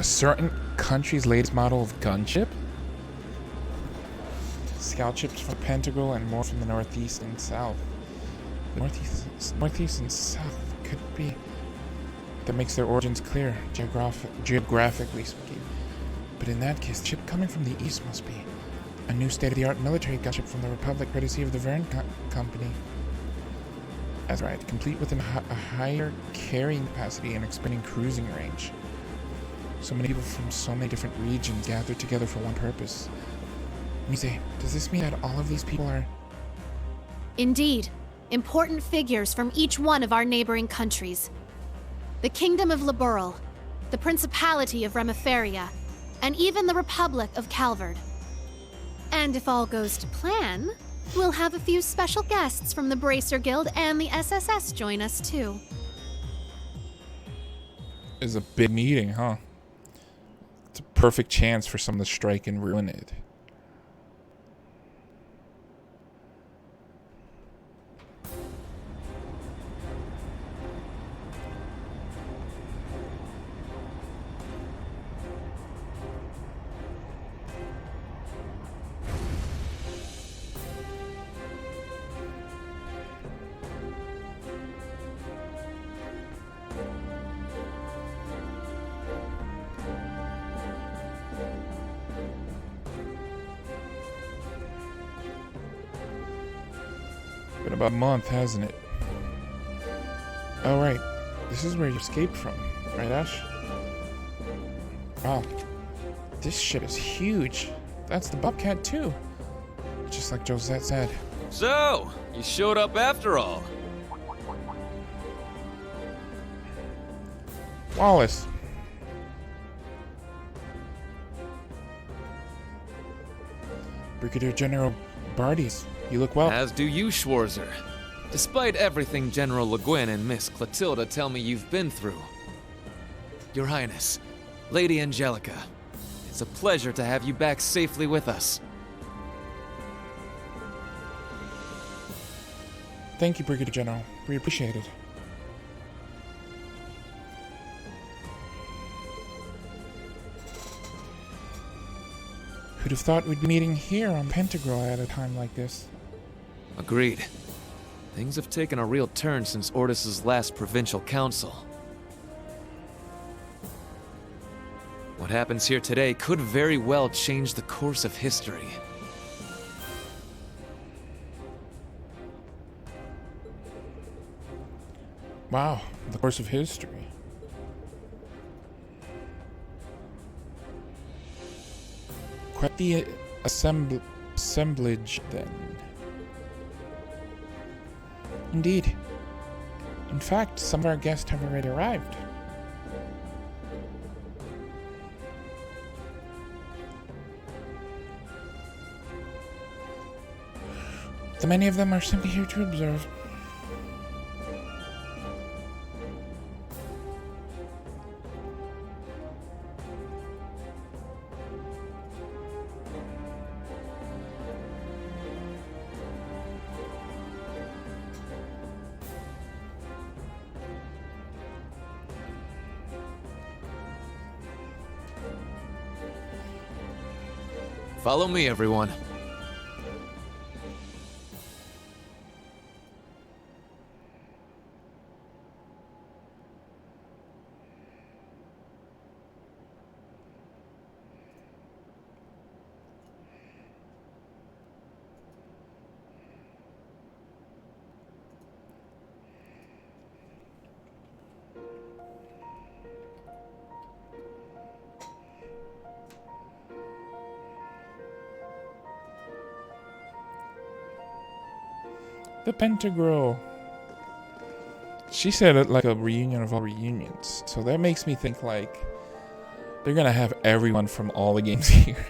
A certain country's latest model of gunship? Scout ships from Pentagon and more from the northeast and south. The northeast and south could be. That makes their origins clear, geographically speaking. But in that case, the ship coming from the east must be a new state-of-the-art military gunship from the Republic, courtesy of the Verne Company. That's right, complete with a higher carrying capacity and expanding cruising range. So many people from so many different regions gathered together for one purpose. Mise, does this mean that all of these people are... Indeed. Important figures from each one of our neighboring countries. The Kingdom of Liberl, the Principality of Remiferia, and even the Republic of Calvard. And if all goes to plan, we'll have a few special guests from the Bracer Guild and the SSS join us too. It's a big meeting, huh? It's a perfect chance for someone to strike and ruin it. Been about a month, hasn't it? Oh, right. This is where you escaped from, right, Ash? Wow. This ship is huge. That's the Bobcat, too. Just like Josette said. So, you showed up after all. Wallace. Brigadier General Bardes, you look well. As do you, Schwarzer. Despite everything General Le Guin and Miss Clotilda tell me you've been through. Your Highness, Lady Angelica, it's a pleasure to have you back safely with us. Thank you, Brigadier General. We appreciate it. Who'd have thought we'd be meeting here on Pentagril at a time like this? Agreed. Things have taken a real turn since Ordis's last provincial council. What happens here today could very well change the course of history. Wow, the course of history. Quite the assemblage, then. Indeed. In fact, some of our guests have already arrived. The many of them are simply here to observe. Follow me, everyone. The Pentagril. She said it like a reunion of all reunions. So that makes me think like they're gonna have everyone from all the games here.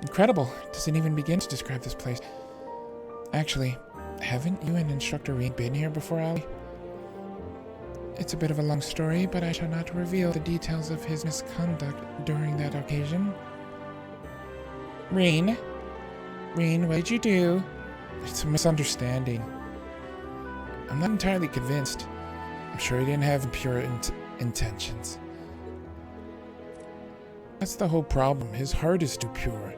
Incredible. Doesn't even begin to describe this place. Actually, haven't you and Instructor Reed been here before, Ali? It's a bit of a long story, but I shall not reveal the details of his misconduct during that occasion. Reen, what did you do? It's a misunderstanding. I'm not entirely convinced. I'm sure he didn't have impure intentions. That's the whole problem. His heart is too pure.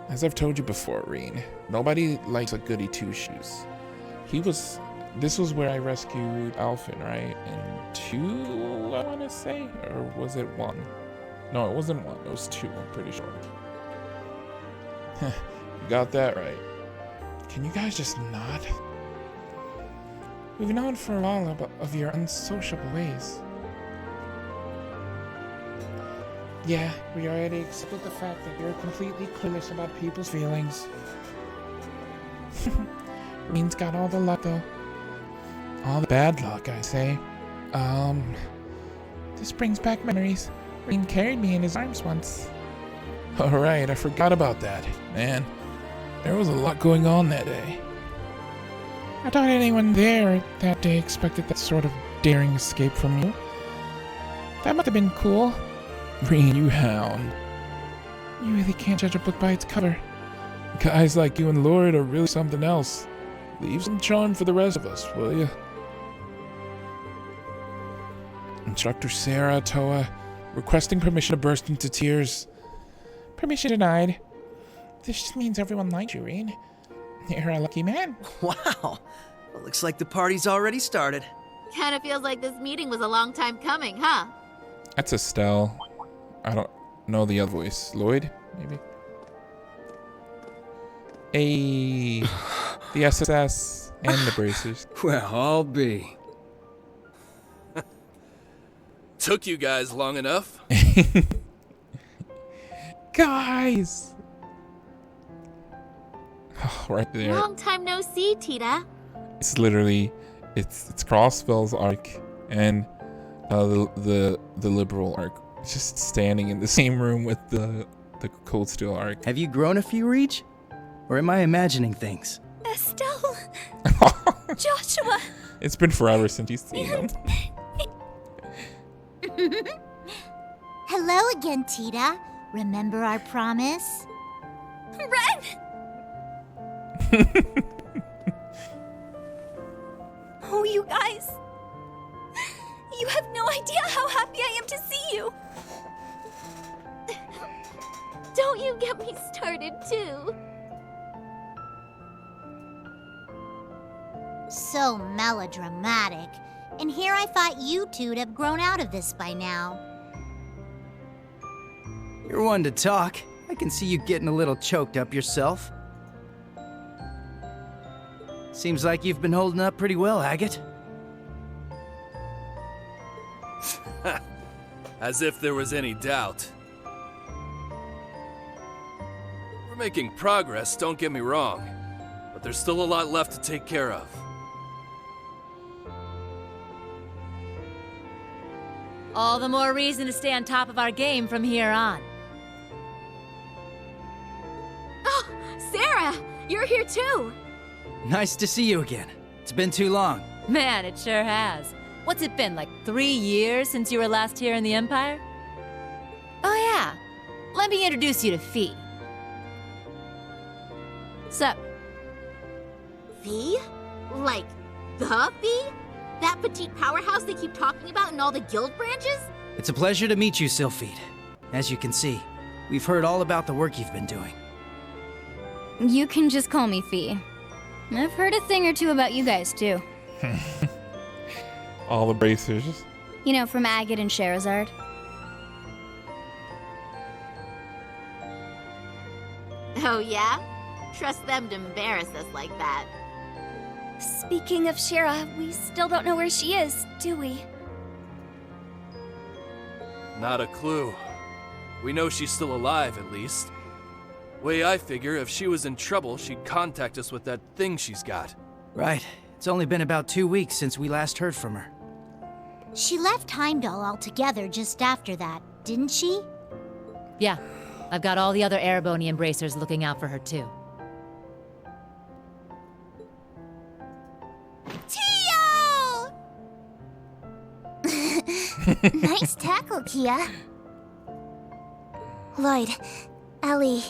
As I've told you before, Reen, nobody likes a goody two-shoes. This was where I rescued Alphen, right? In 2, I want to say? Or was it 1? No, it wasn't 1. It was 2, I'm pretty sure. You got that right. Can you guys just not? We've known for a while of your unsociable ways. Yeah, we already accepted the fact that you're completely clueless about people's feelings. Reen's got all the luck, though. All the bad luck, I say. This brings back memories. Reen carried me in his arms once. Alright, I forgot about that. Man, there was a lot going on that day. I doubt anyone there that day expected that sort of daring escape from you. That must have been cool. Reen, you hound. You really can't judge a book by its cover. Guys like you and Lord are really something else. Leave some charm for the rest of us, will you? Instructor Sarah Toa, requesting permission to burst into tears. Permission denied. This just means everyone likes you, Reen. You're a lucky man. Wow. Well, looks like the party's already started. Kinda feels like this meeting was a long time coming, huh? That's Estelle. I don't know the other voice. Lloyd, maybe? Hey, the SSS and the bracers. Well, I'll be. Took you guys long enough. Guys! Oh, right there. Long time no see, Tita. It's literally, it's Crossbell's arc and the liberal arc. Just standing in the same room with the Cold Steel arc. Have you grown a few, Reach? Or am I imagining things? Estelle! Joshua! It's been forever since you've seen them. Hello again, Tita. Remember our promise? Ren! Oh, you guys. You have no idea how happy I am to see you. Don't you get me started, too. So melodramatic. And here I thought you two'd have grown out of this by now. You're one to talk. I can see you getting a little choked up yourself. Seems like you've been holding up pretty well, Agate. As if there was any doubt. We're making progress, don't get me wrong. But there's still a lot left to take care of. All the more reason to stay on top of our game from here on. Oh, Sarah! You're here, too! Nice to see you again. It's been too long. Man, it sure has. What's it been, like 3 years since you were last here in the Empire? Oh yeah, let me introduce you to Fee. Sup? Fee? Like, the Fee? That petite powerhouse they keep talking about in all the guild branches? It's a pleasure to meet you, Sylphide. As you can see, we've heard all about the work you've been doing. You can just call me Fee. I've heard a thing or two about you guys, too. All the bracers. You know, from Agate and Sherazard. Oh, yeah? Trust them to embarrass us like that. Speaking of Shera, we still don't know where she is, do we? Not a clue. We know she's still alive, at least. Way I figure, if she was in trouble, she'd contact us with that thing she's got. Right. It's only been about 2 weeks since we last heard from her. She left Heimdall altogether just after that, didn't she? Yeah, I've got all the other Erebonian bracers looking out for her too. Tio! Nice tackle, Kia. Lloyd, Ellie,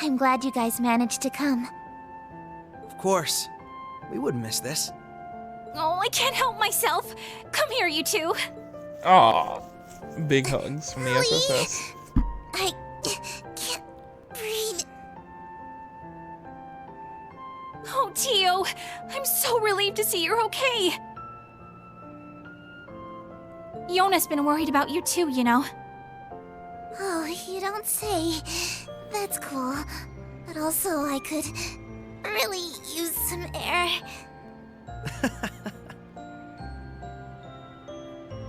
I'm glad you guys managed to come. Of course. We wouldn't miss this. Oh, I can't help myself. Come here, you two. Aw. Big hugs from the Ellie, SSS. I can't breathe. Oh, Tio, I'm so relieved to see you're okay. Yona's been worried about you too, you know. Oh, you don't say. That's cool. But also, I could really use some air.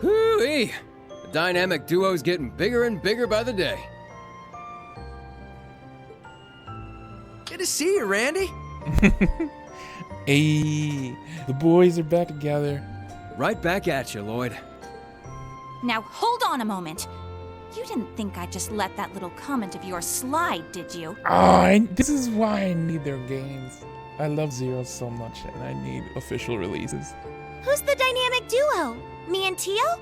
Hoo-wee! The dynamic duo's getting bigger and bigger by the day. Good to see you, Randy. Hey, the boys are back together. Right back at you, Lloyd. Now hold on a moment. You didn't think I'd just let that little comment of yours slide, did you? This is why I need their games. I love Zero so much, and I need official releases. Who's the dynamic duo? Me and Tio?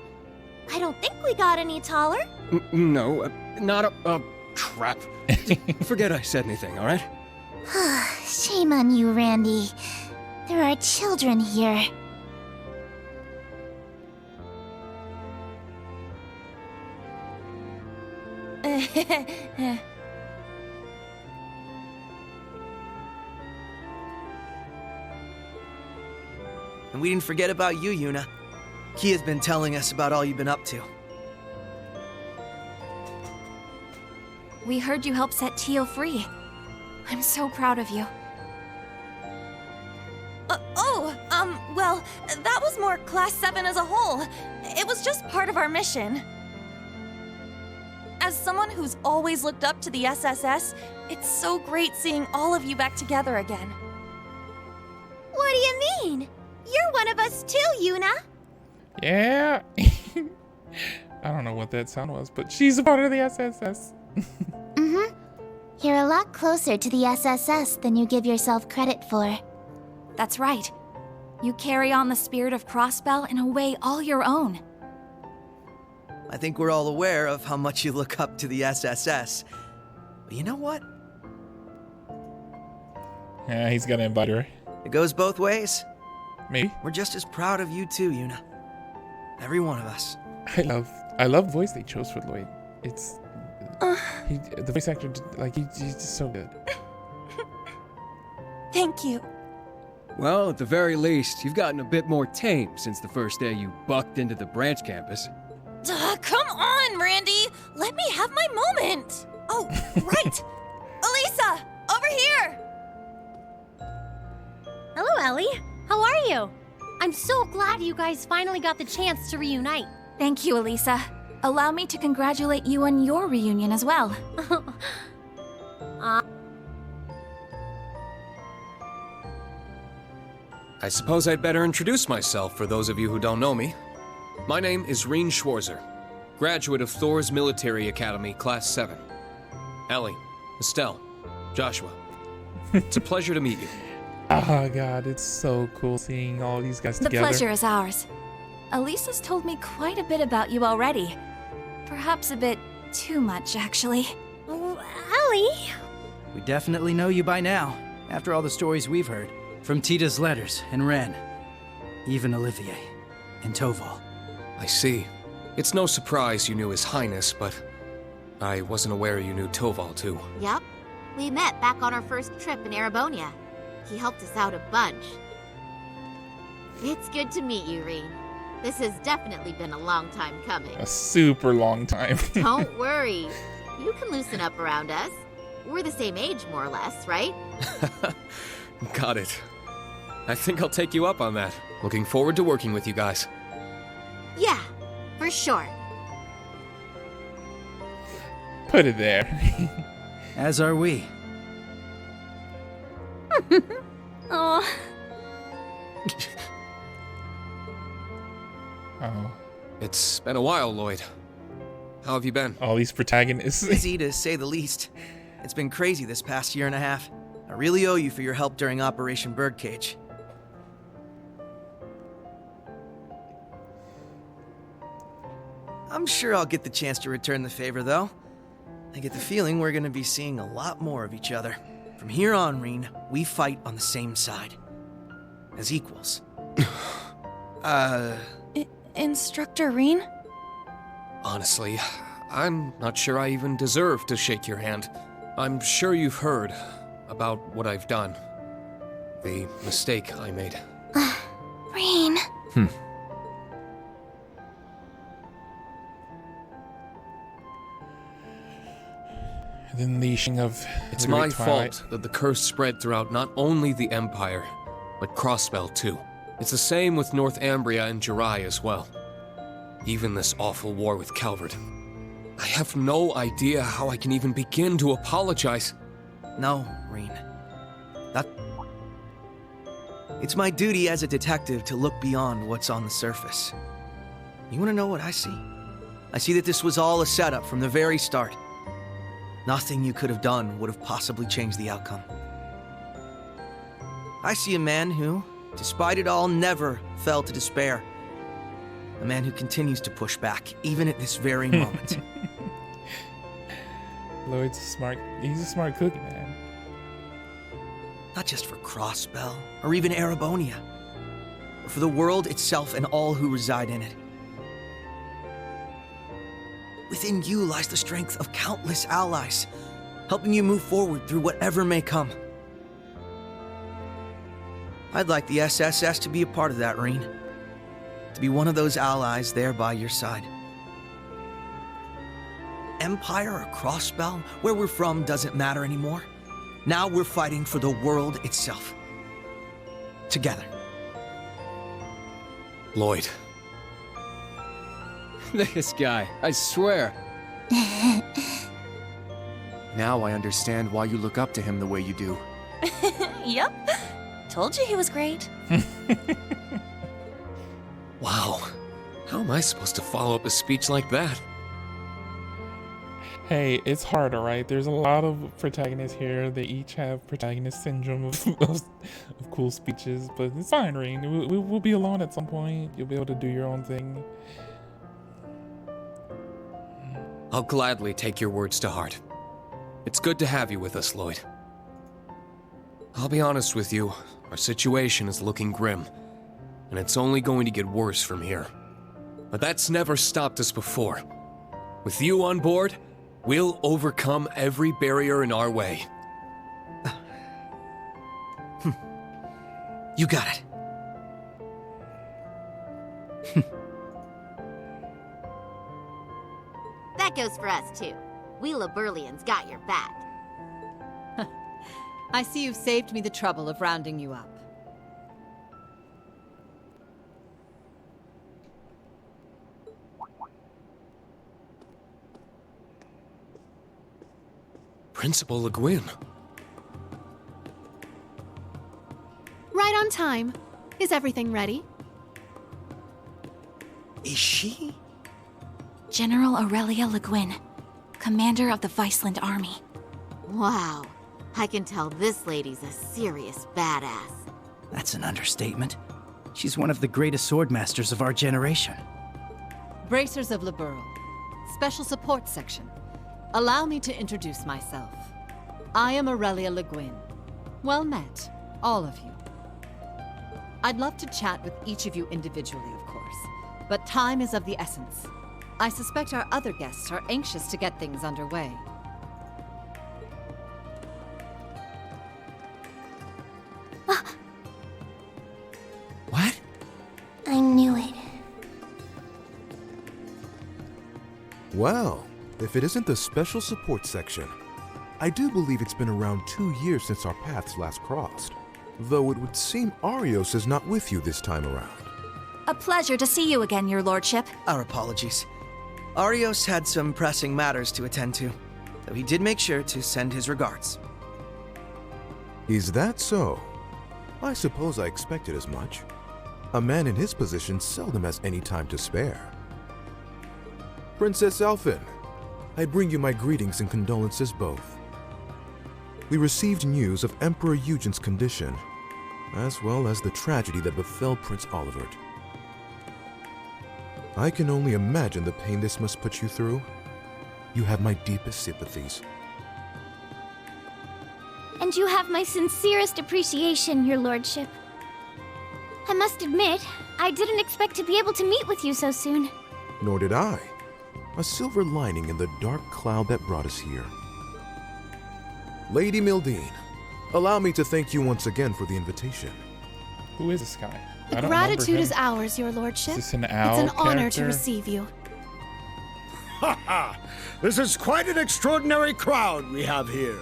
I don't think we got any taller. No, not a... crap. Forget I said anything, alright? Shame on you, Randy. There are children here. And we didn't forget about you, Yuna. Kia's been telling us about all you've been up to. We heard you helped set Tio free. I'm so proud of you. Well, that was more Class 7 as a whole. It was just part of our mission. As someone who's always looked up to the SSS, it's so great seeing all of you back together again. What do you mean? You're one of us too, Yuna. Yeah. I don't know what that sound was, but she's a part of the SSS. Mm-hmm. You're a lot closer to the SSS than you give yourself credit for. That's right. You carry on the spirit of Crossbell in a way all your own. I think we're all aware of how much you look up to the SSS. But you know what? Yeah, he's gonna invite her. It goes both ways. Maybe. We're just as proud of you too, Yuna. Every one of us. I love the voice they chose for Lloyd. It's the voice actor, he's just so good. Thank you. Well, at the very least, you've gotten a bit more tame since the first day you bucked into the branch campus. Come on, Randy! Let me have my moment! Oh, right! Elisa! Over here! Hello, Ellie. How are you? I'm so glad you guys finally got the chance to reunite. Thank you, Elisa. Allow me to congratulate you on your reunion as well. I suppose I'd better introduce myself for those of you who don't know me. My name is Rean Schwarzer, graduate of Thor's Military Academy, Class 7. Ellie, Estelle, Joshua, it's a pleasure to meet you. Oh god, it's so cool seeing all these guys The together. pleasure is ours. Elisa's told me quite a bit about you already. Perhaps a bit too much, actually. Oh, Ellie! We definitely know you by now, after all the stories we've heard. From Tita's letters and Ren. Even Olivier and Toval. I see. It's no surprise you knew His Highness, but I wasn't aware you knew Toval too. Yep. We met back on our first trip in Erebonia. He helped us out a bunch. It's good to meet you, Rean. This has definitely been a long time coming. A super long time. Don't worry. You can loosen up around us. We're the same age, more or less, right? Got it. I think I'll take you up on that. Looking forward to working with you guys. Yeah, for sure. Put it there. As are we. Oh. Oh. It's been a while, Lloyd. How have you been? All these protagonists. Busy to say the least. It's been crazy this past year and a half. I really owe you for your help during Operation Birdcage. I'm sure I'll get the chance to return the favor, though. I get the feeling we're gonna be seeing a lot more of each other. From here on, Rean, we fight on the same side. As equals. Instructor Rean? Honestly, I'm not sure I even deserve to shake your hand. I'm sure you've heard about what I've done. The mistake I made. Rain. The unleashing of It's the my Great Twilight. fault that the curse spread throughout not only the Empire, but Crossbell too. It's the same with Northumbria and Jirai as well. Even this awful war with Calvert. I have no idea how I can even begin to apologize. No, Reen. It's my duty as a detective to look beyond what's on the surface. You want to know what I see? I see that this was all a setup from the very start. Nothing you could have done would have possibly changed the outcome. I see a man who, despite it all, never fell to despair. A man who continues to push back, even at this very moment. Lloyd's smart. He's a smart cookie, man. Not just for Crossbell, or even Erebonia, but for the world itself and all who reside in it. Within you lies the strength of countless allies, helping you move forward through whatever may come. I'd like the SSS to be a part of that, Reen. To be one of those allies there by your side. Empire or Crossbell, where we're from doesn't matter anymore. Now we're fighting for the world itself. Together. Lloyd. This guy, I swear. Now I understand why you look up to him the way you do. Yep. Told you he was great. Wow. How am I supposed to follow up a speech like that? Hey, it's hard, alright? There's a lot of protagonists here. They each have protagonist syndrome of cool speeches, but it's fine, Rain. We'll be alone at some point. You'll be able to do your own thing. I'll gladly take your words to heart. It's good to have you with us, Lloyd. I'll be honest with you, our situation is looking grim, and it's only going to get worse from here. But that's never stopped us before. With you on board, we'll overcome every barrier in our way. You got it. That goes for us, too. We Liberlians got your back. I see you've saved me the trouble of rounding you up. Principal Le Guin. Right on time. Is everything ready? Is she? General Aurelia Le Guin, commander of the Viceland Army. Wow. I can tell this lady's a serious badass. That's an understatement. She's one of the greatest swordmasters of our generation. Bracers of Liberl, Special Support Section. Allow me to introduce myself. I am Aurelia Le Guin. Well met, all of you. I'd love to chat with each of you individually, of course, but time is of the essence. I suspect our other guests are anxious to get things underway. What? I knew it. Well, if it isn't the Special Support Section, I do believe it's been around 2 years since our paths last crossed. Though it would seem Arios is not with you this time around. A pleasure to see you again, Your Lordship. Our apologies. Arios had some pressing matters to attend to, though he did make sure to send his regards. Is that so? I suppose I expected as much. A man in his position seldom has any time to spare. Princess Alphen, I bring you my greetings and condolences both. We received news of Emperor Eugen's condition, as well as the tragedy that befell Prince Olivert. I can only imagine the pain this must put you through. You have my deepest sympathies. And you have my sincerest appreciation, Your Lordship. I must admit, I didn't expect to be able to meet with you so soon. Nor did I. a silver lining in the dark cloud that brought us here. Lady Mildine, allow me to thank you once again for the invitation. Who is this guy? The gratitude is ours, your lordship. Is this an owl It's an honor to character? receive you. Ha ha! This is quite an extraordinary crowd we have here.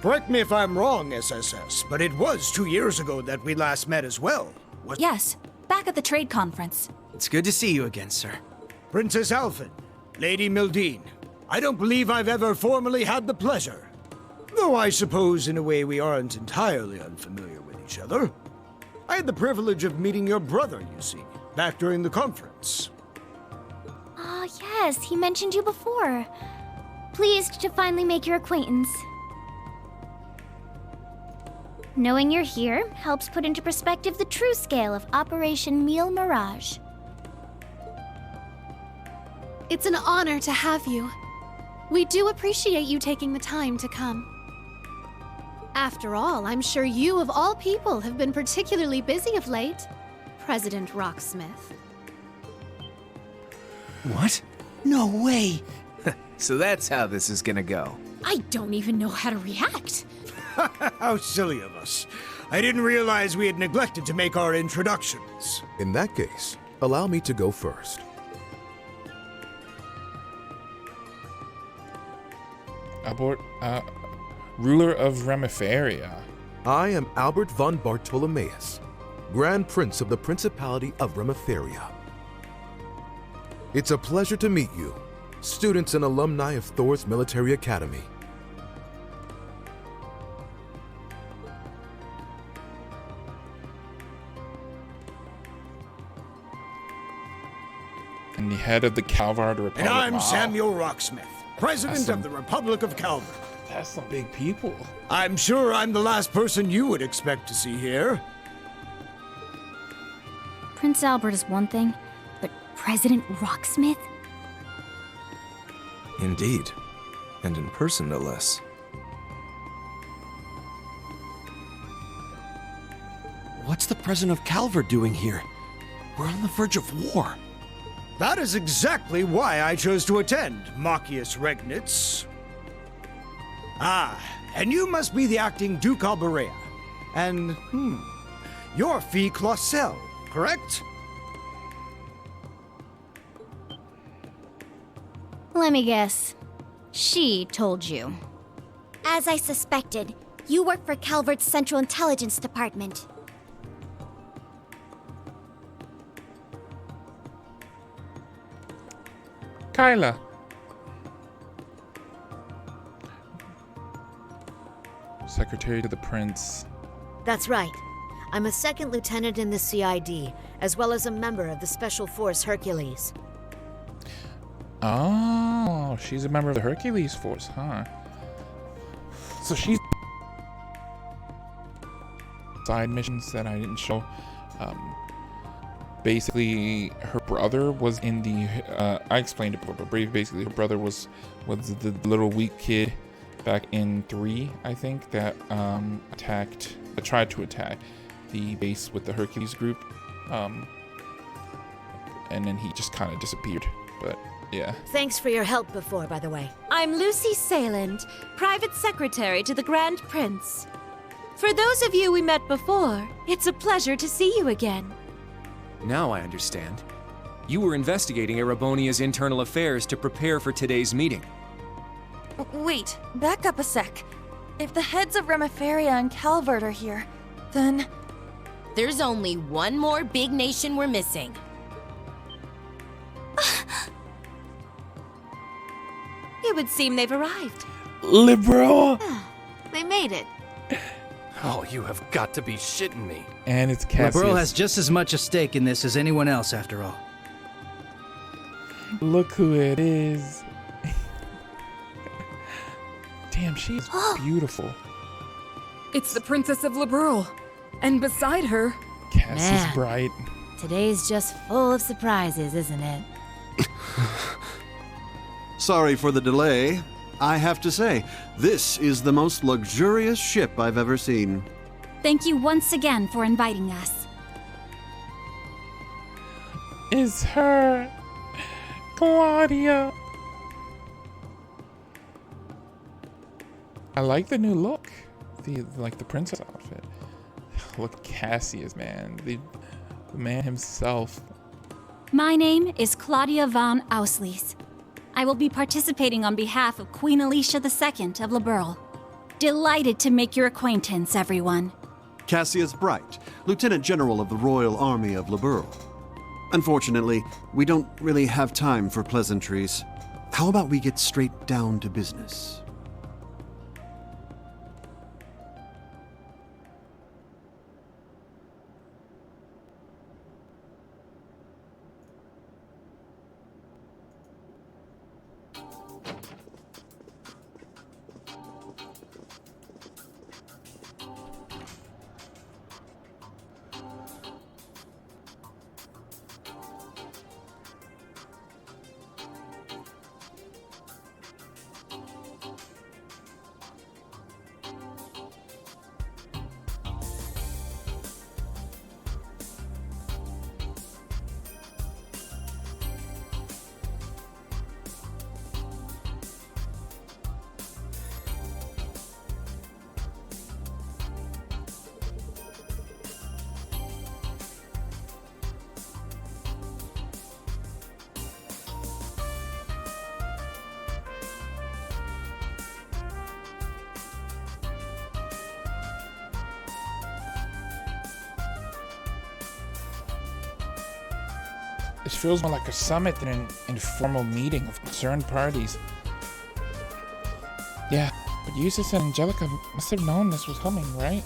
Correct me if I'm wrong, SSS, but it was 2 years ago that we last met as well. Yes, back at the trade conference. It's good to see you again, sir. Princess Alphen, Lady Mildine, I don't believe I've ever formally had the pleasure. Though I suppose in a way we aren't entirely unfamiliar with each other. I had the privilege of meeting your brother, you see, back during the conference. Ah, yes, he mentioned you before. Pleased to finally make your acquaintance. Knowing you're here helps put into perspective the true scale of Operation Meal Mirage. It's an honor to have you. We do appreciate you taking the time to come. After all, I'm sure you, of all people, have been particularly busy of late, President Rocksmith. What? No way! So that's how this is gonna go. I don't even know how to react. How silly of us. I didn't realize we had neglected to make our introductions. In that case, allow me to go first. Ruler of Remiferia. I am Albert von Bartolomeus, Grand Prince of the Principality of Remiferia. It's a pleasure to meet you, students and alumni of Thor's Military Academy. And the head of the Calvard Republic. And I'm Wow. Samuel Rocksmith, President of the Republic of Calvard. That's some big people. I'm sure I'm the last person you would expect to see here. Prince Albert is one thing, but President Rocksmith? Indeed. And in person, no less. What's the President of Calvard doing here? We're on the verge of war. That is exactly why I chose to attend, Machius Regnitz. Ah, and you must be the acting Duke Alberea. And, you're Fee Clausel, correct? Let me guess. She told you. As I suspected, you work for Calvard's Central Intelligence Department. Kyla. Secretary to the Prince. That's right. I'm a second lieutenant in the CID, as well as a member of the Special Force Hercules. Oh, she's a member of the Hercules Force, huh? So she's side missions that I didn't show. Basically, her brother was in the. I explained it before, but basically, her brother was the little weak kid back in 3, I think, that tried to attack the base with the Hercules group, and then he just kind of disappeared. But yeah. Thanks for your help before, by the way. I'm Lucy Sayland, Private Secretary to the Grand Prince. For those of you we met before, it's a pleasure to see you again. Now I understand. You were investigating Erebonia's internal affairs to prepare for today's meeting. Wait, back up a sec. If the heads of Remiferia and Calvard are here, then... There's only one more big nation we're missing. It would seem they've arrived. Liberal! They made it. Oh, you have got to be shitting me. And it's Cassius. Liberal has just as much a stake in this as anyone else, after all. Look who it is. Damn, she's beautiful. It's the Princess of Liberal. And beside her... Cassius Bright. Today's just full of surprises, isn't it? Sorry for the delay. I have to say, this is the most luxurious ship I've ever seen. Thank you once again for inviting us. Is her Claudia. I like the new look. The princess outfit. Look at Cassius, man. The man himself. My name is Claudia von Auslies. I will be participating on behalf of Queen Alicia II of Liberl. Delighted to make your acquaintance, everyone. Cassius Bright, Lieutenant General of the Royal Army of Liberl. Unfortunately, we don't really have time for pleasantries. How about we get straight down to business? This feels more like a summit than an informal meeting of concerned parties. Yeah, but Eustace and Angelica must have known this was coming, right?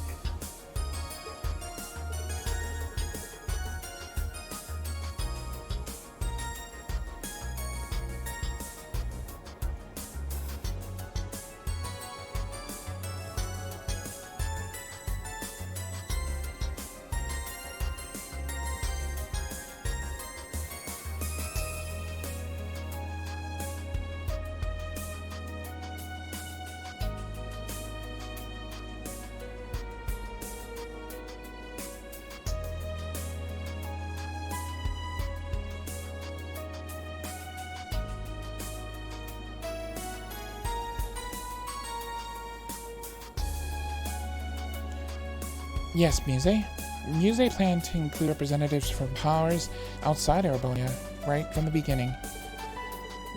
Yes, Muse. Muse planned to include representatives from powers outside Erebonia right from the beginning,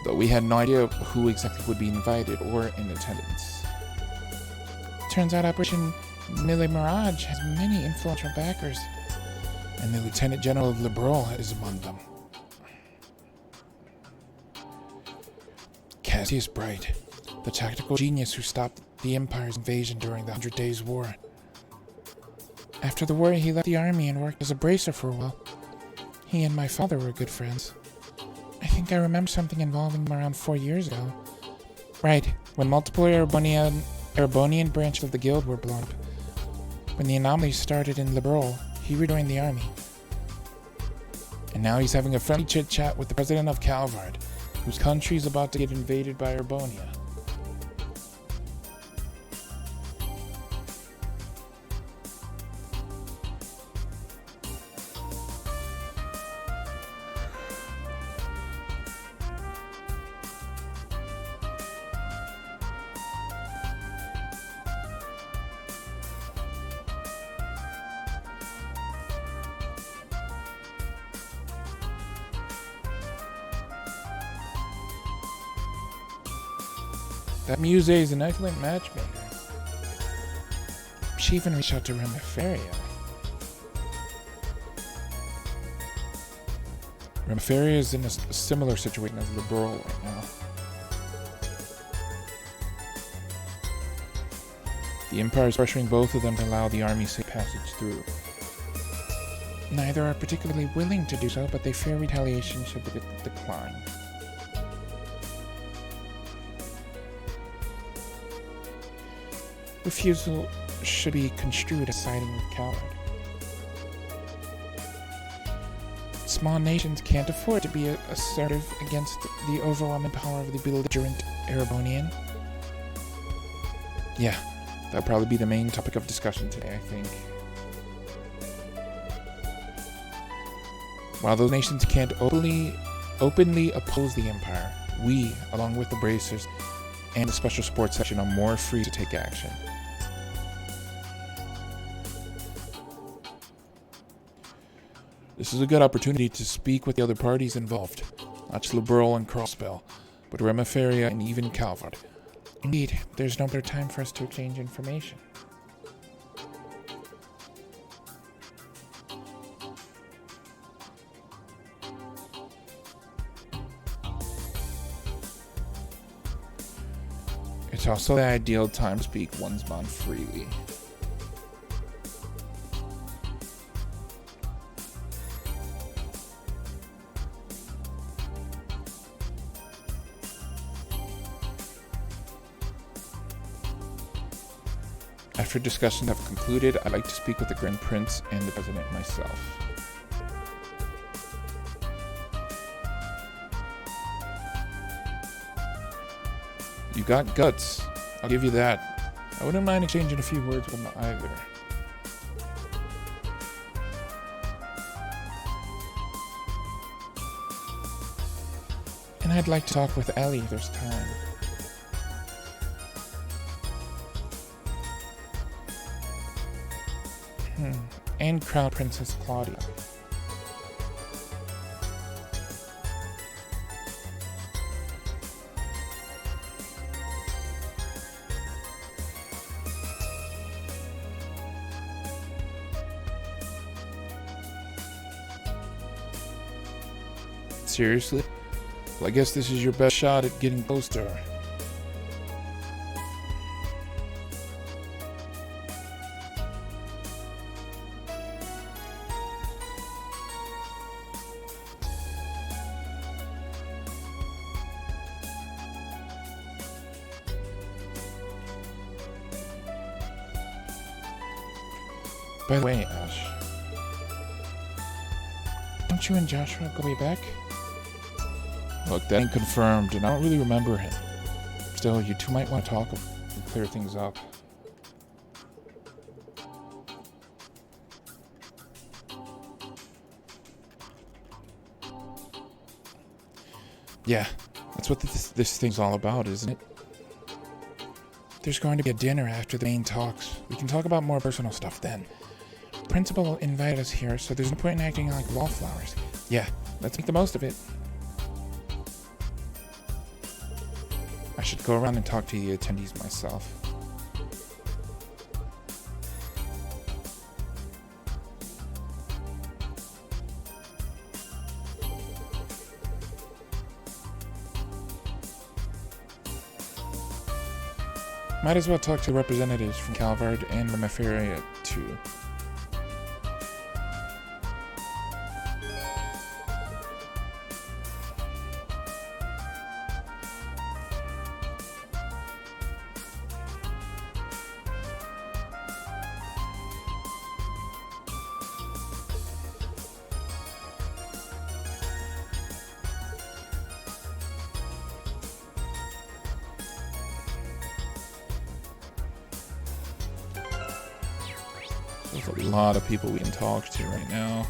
though we had no idea who exactly would be invited or in attendance. Turns out Operation Mille Mirage has many influential backers, and the Lieutenant General of Liberl is among them. Cassius Bright, the tactical genius who stopped the Empire's invasion during the 100 Days' War. After the war, he left the army and worked as a bracer for a while. He and my father were good friends. I think I remember something involving him around 4 years ago. Right, when multiple Erebonian branches of the guild were blown up. When the anomalies started in Liberl, he rejoined the army. And now he's having a friendly chit-chat with the president of Calvard, whose country is about to get invaded by Erebonia. That Muse is an excellent matchmaker. She even reached out to Remiferia. Remiferia is in a similar situation as Liberl right now. The Empire is pressuring both of them to allow the army safe passage through. Neither are particularly willing to do so, but they fear retaliation should the decline. Refusal should be construed as siding with Calvard. Small nations can't afford to be assertive against the overwhelming power of the belligerent Erebonian. Yeah, that'll probably be the main topic of discussion today, I think. While those nations can't openly oppose the Empire, we, along with the Bracers, and the Special Sports section are more free to take action. This is a good opportunity to speak with the other parties involved, not just Liberl and Crossbell, but Remiferia and even Calvard. Indeed, there's no better time for us to exchange information. It's also the ideal time to speak one's mind freely. After discussions have concluded, I'd like to speak with the Grand Prince and the President myself. You got guts. I'll give you that. I wouldn't mind exchanging a few words with them either. And I'd like to talk with Ellie if there's time. And Crown Princess Claudia. Seriously? Well, I guess this is your best shot at getting close to her. By the way, Ash, don't you and Joshua go way back? Look, that ain't confirmed, and I don't really remember him. Still, you two might want to talk and clear things up. Yeah, that's what this thing's all about, isn't it? There's going to be a dinner after the main talks. We can talk about more personal stuff then. Principal invited us here, so there's no point in acting like wallflowers. Yeah, let's make the most of it. I should go around and talk to the attendees myself. Might as well talk to representatives from Calvard and Remiferia too. There's a lot of people we can talk to right now.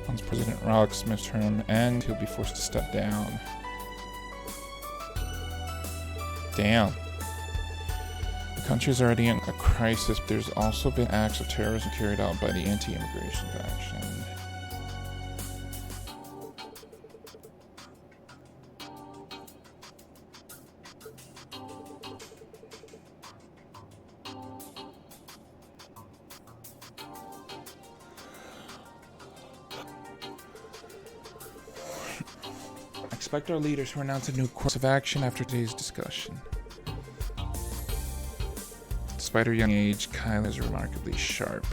Once President Rocksmith's term ends, he'll be forced to step down. Damn. The country's already in a crisis, but there's also been acts of terrorism carried out by the anti-immigration faction. Expect our leaders to announce a new course of action after today's discussion. Despite her young age, Kyla is remarkably sharp.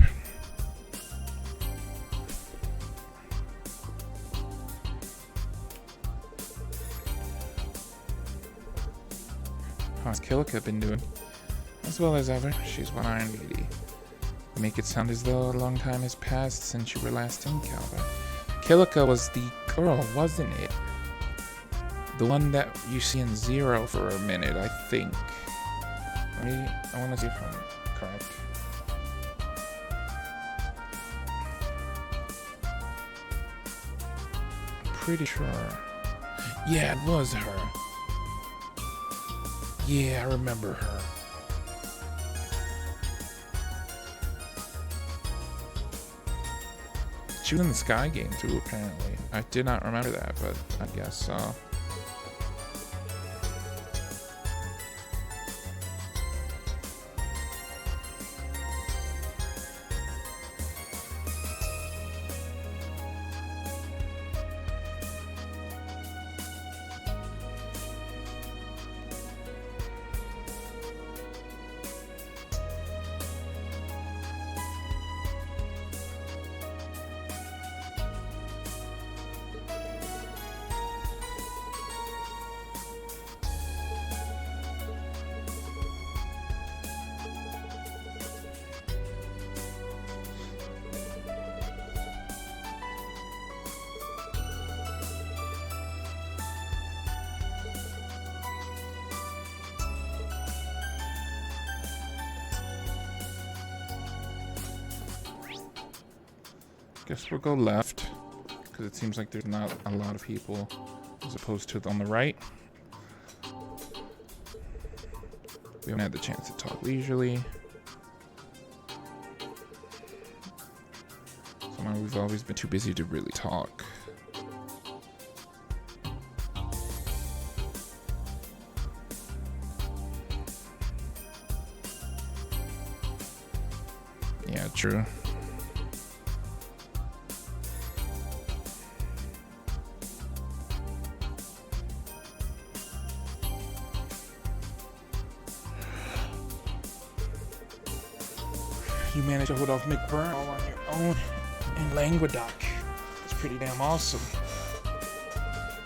How's Kilika been doing? As well as ever, she's one Iron Lady. You make it sound as though a long time has passed since you were last in Calver. Kilika was the girl, wasn't it? The one that you see in Zero for a minute, I think. I want to see if I'm correct. Pretty sure. Yeah, it was her. Yeah, I remember her. She was in the Sky game too, apparently. I did not remember that, but I guess so. Guess we'll go left, because it seems like there's not a lot of people, as opposed to on the right. We haven't had the chance to talk leisurely. Somehow we've always been too busy to really talk. Yeah, true. You managed to hold off McBurn all on your own in Languedoc. It's pretty damn awesome.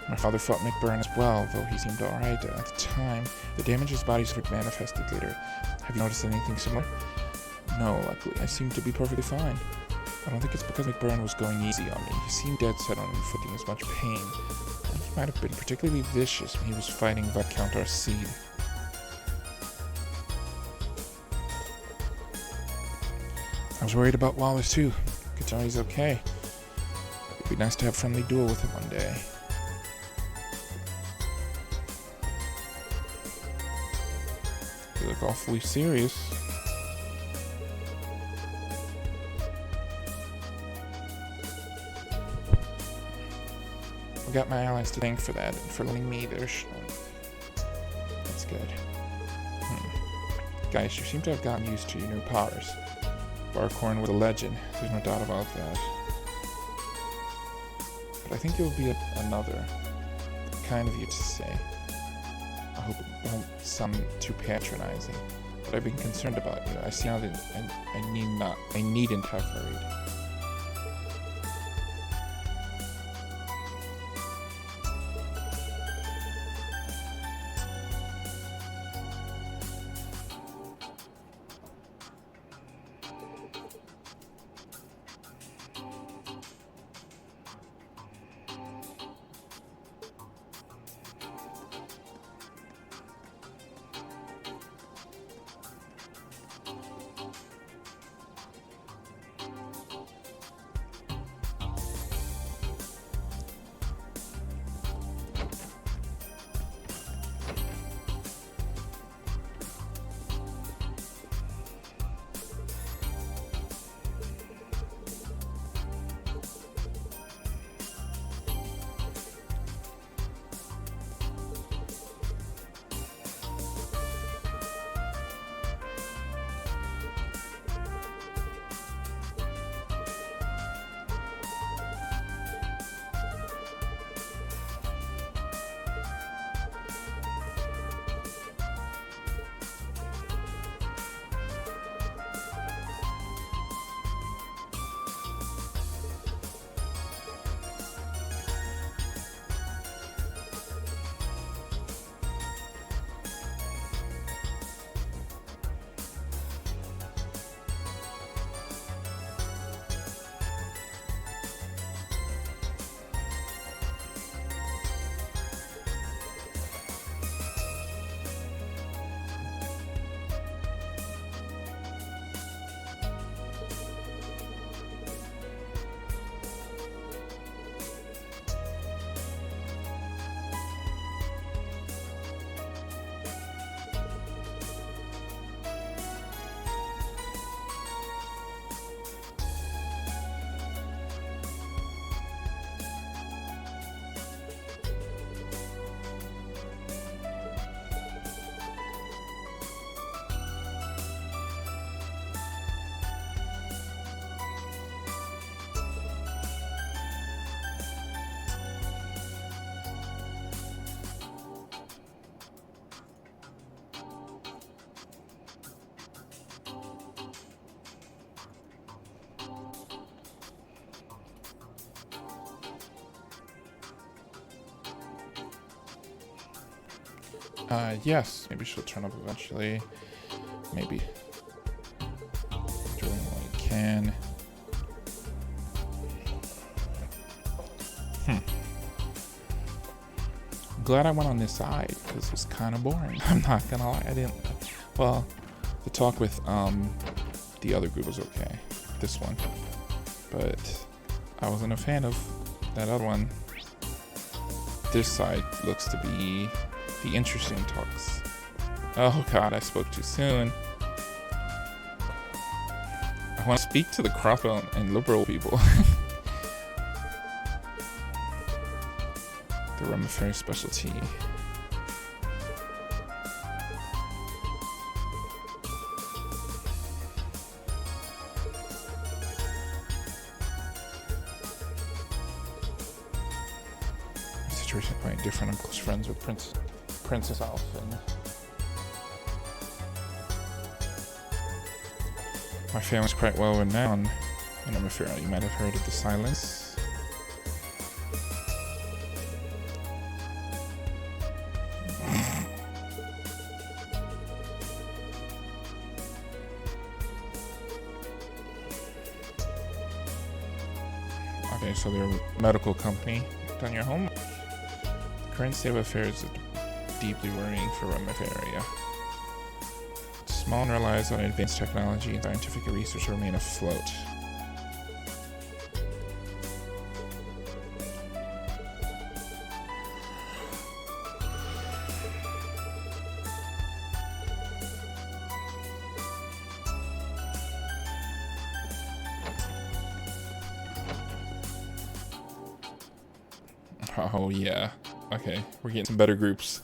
My father fought McBurn as well, though he seemed alright at the time. The damage his body suffered manifested later. Have you noticed anything similar? No, luckily. I seem to be perfectly fine. I don't think it's because McBurn was going easy on me. He seemed dead set on inflicting as much pain. He might have been particularly vicious when he was fighting Viscount Arcide. I was worried about Wallace too. Good to know he's okay. It'd be nice to have a friendly duel with him one day. You look awfully serious. I got my allies to thank for that and for letting me their strength. That's good. Guys, you seem to have gotten used to your new powers. Barkhorn was a legend, there's no doubt about that. But I think it will be another. Kind of you to say. I hope it won't sound too patronizing, but I've been concerned about you. I see now that I needn't have worried. Yes. Maybe she'll turn up eventually. Maybe. Doing what we can. Glad I went on this side, because it was kind of boring. I'm not gonna lie, I didn't. Well, the talk with the other group was okay. This one, but I wasn't a fan of that other one. This side looks to be the interesting talks. Oh God, I spoke too soon. I want to speak to the crossbow and liberal people. The Remiferi specialty. Situation quite different. I'm close friends with Princess Alphen. My family's quite well renowned in Remiferi. You might have heard of the Silence. Okay, so they're a medical company on your home. The current state of affairs is deeply worrying for Remiferi. Small and relies on advanced technology and scientific research to remain afloat. Oh yeah. Okay, we're getting some better groups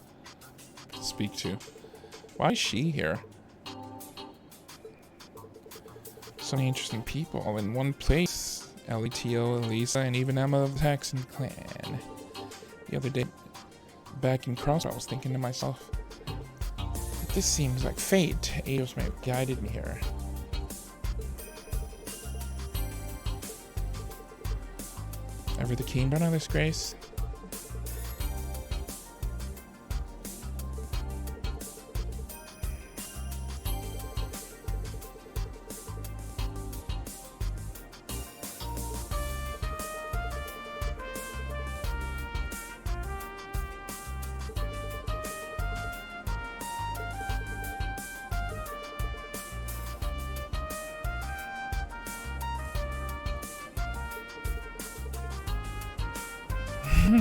to speak to. Why is she here? So many interesting people all in one place. Elito, Elisa, and even Emma of the Saxon clan. The other day, back in Crossroads, I was thinking to myself, this seems like fate. Eidos may have guided me here. Ever the keen on this, Grace?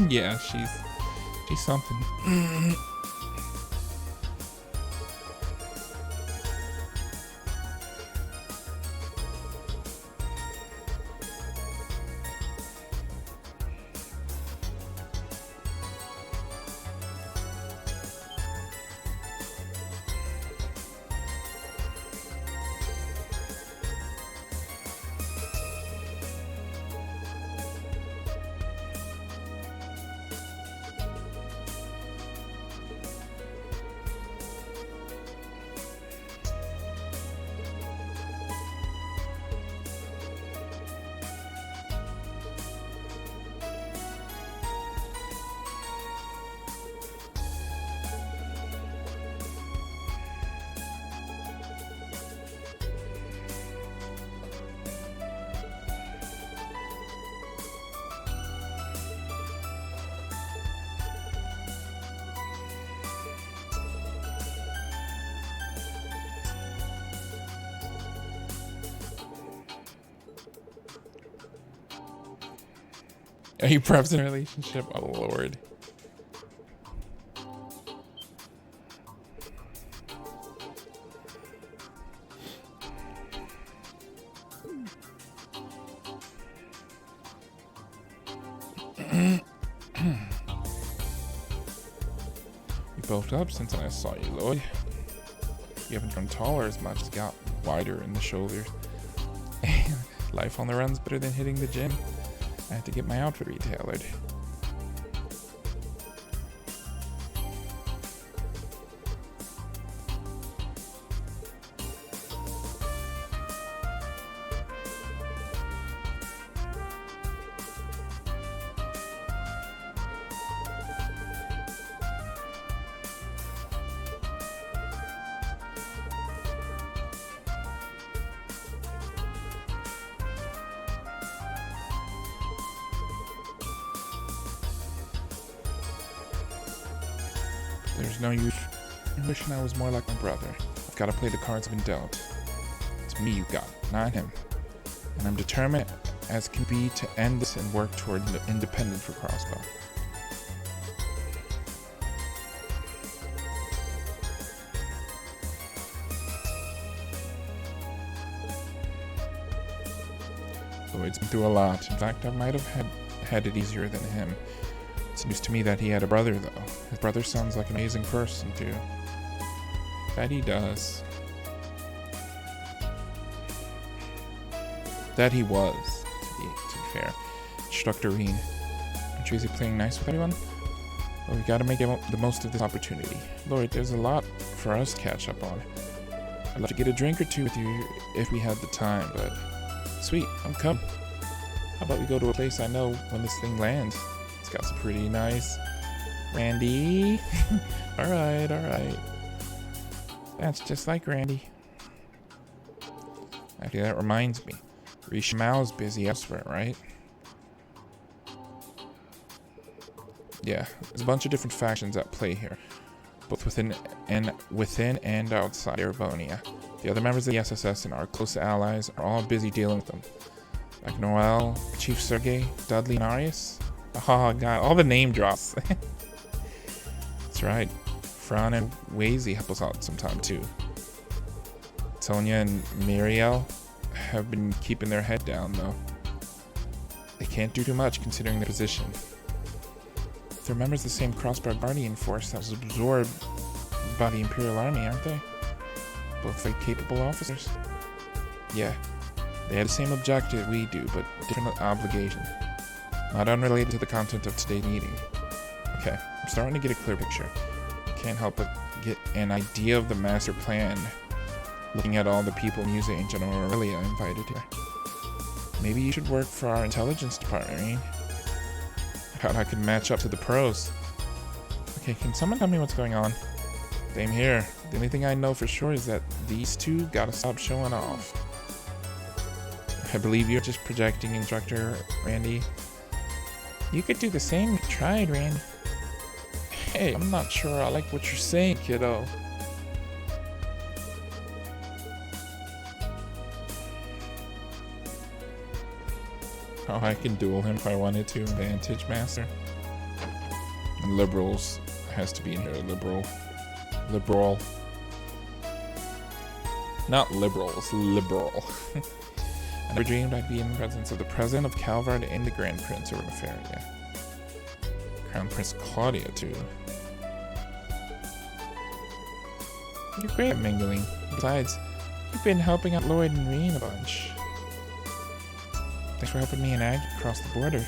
Yeah, she's something. Are you perhaps in a relationship? Oh Lord. We built up since I saw you, Lloyd. You haven't grown taller as much, as got wider in the shoulders. Life on the run's better than hitting the gym. I had to get my outfit retailored. There's no use in wishing I was more like my brother. I've got to play the cards I've been dealt. It's me you got, not him. And I'm determined as can be to end this and work toward independence for Crossbow. Lloyd's been through a lot. In fact, I might have had it easier than him. It's news to me that he had a brother, though. His brother sounds like an amazing person, too. That he does. That he was, to be fair. Instructor Reen. Aren't you busy playing nice with everyone? Well, we gotta make the most of this opportunity. Lloyd, there's a lot for us to catch up on. I'd love to get a drink or two with you if we had the time, but... Sweet, I'm coming. How about we go to a place I know when this thing lands? It's got some pretty nice... Randy? Alright, alright. That's just like Randy. Actually, that reminds me. Risha Mao's busy elsewhere, right? Yeah, there's a bunch of different factions at play here. Both within and outside Erebonia. The other members of the SSS and our close allies are all busy dealing with them. Like Noel, Chief Sergei, Dudley, and Arius. Oh god, all the name drops. That's right. Fran and Wazy help us out sometime too. Tonya and Miriel have been keeping their head down though. They can't do too much considering their position. They're members of the same Crossbar Guardian force that was absorbed by the Imperial Army, aren't they? Both very capable officers. Yeah, they had the same objective we do, but different obligation. Not unrelated to the content of today's meeting. Okay, I'm starting to get a clear picture. Can't help but get an idea of the master plan, looking at all the people Musa and General Aurelia invited here. Maybe you should work for our intelligence department, Reen. I thought I could match up to the pros. Okay, can someone tell me what's going on? Same here. The only thing I know for sure is that these two gotta stop showing off. I believe you're just projecting, Instructor Randy. You could do the same if you tried, Randy. Hey, I'm not sure I like what you're saying, kiddo. Oh, I can duel him if I wanted to. Vantage Master. And liberals has to be in here. Liberal. Not liberals, liberal. I never dreamed I'd be in the presence of the President of Calvard and the Grand Prince of Remeferia. Crown Prince Claudia, too. You're great at mingling. Besides, you've been helping out Lloyd and Reen a bunch. Thanks for helping me and Ag cross the border.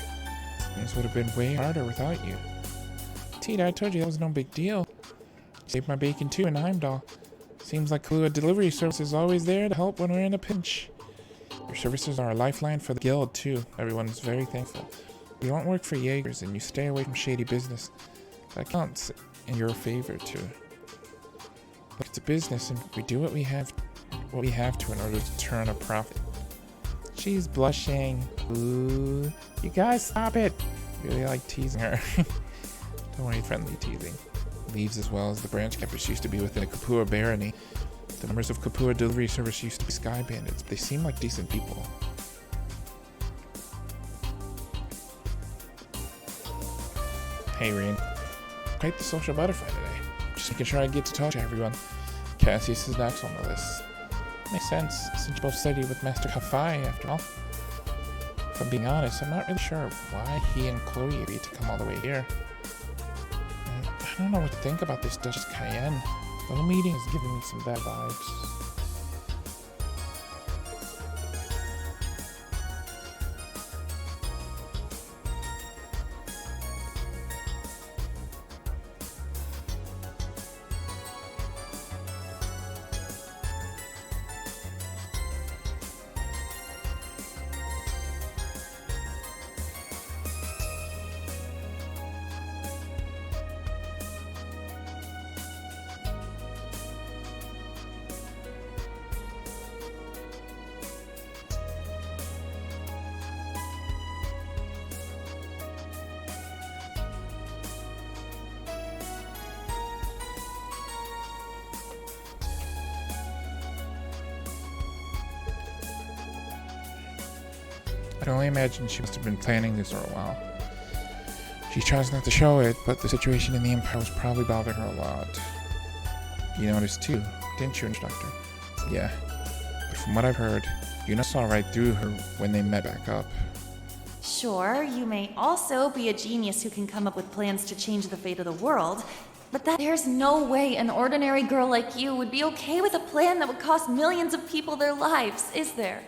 Things would have been way harder without you. Tita, I told you that was no big deal. Saved my bacon too in Heimdall. Seems like Kahlua Delivery Service is always there to help when we're in a pinch. Your services are a lifeline for the guild too. Everyone's very thankful. We don't work for Jaegers and you stay away from shady business. That counts in your favor too. Look, it's a business and we do what we have to in order to turn a profit. She's blushing. Ooh. You guys stop it. Really like teasing her. Don't worry, friendly teasing. Leaves as well as the branch campus used to be within the Kapua barony. The members of Kapua Delivery Service used to be Sky Bandits, but they seem like decent people. Hey, Reen. Quite the social butterfly today. Just making sure I get to talk to everyone. Cassius is next on the list. Makes sense, since you both studied with Master Hafai, after all. If I'm being honest, I'm not really sure why he and Chloe agreed to come all the way here. I don't know what to think about this Duchess Cayenne. The whole meeting is giving me some bad vibes. I can only imagine she must have been planning this for a while. She tries not to show it, but the situation in the Empire was probably bothering her a lot. You noticed too, didn't you, Instructor? Yeah. But from what I've heard, Yuna saw right through her when they met back up. Sure, you may also be a genius who can come up with plans to change the fate of the world, but there's no way an ordinary girl like you would be okay with a plan that would cost millions of people their lives, is there?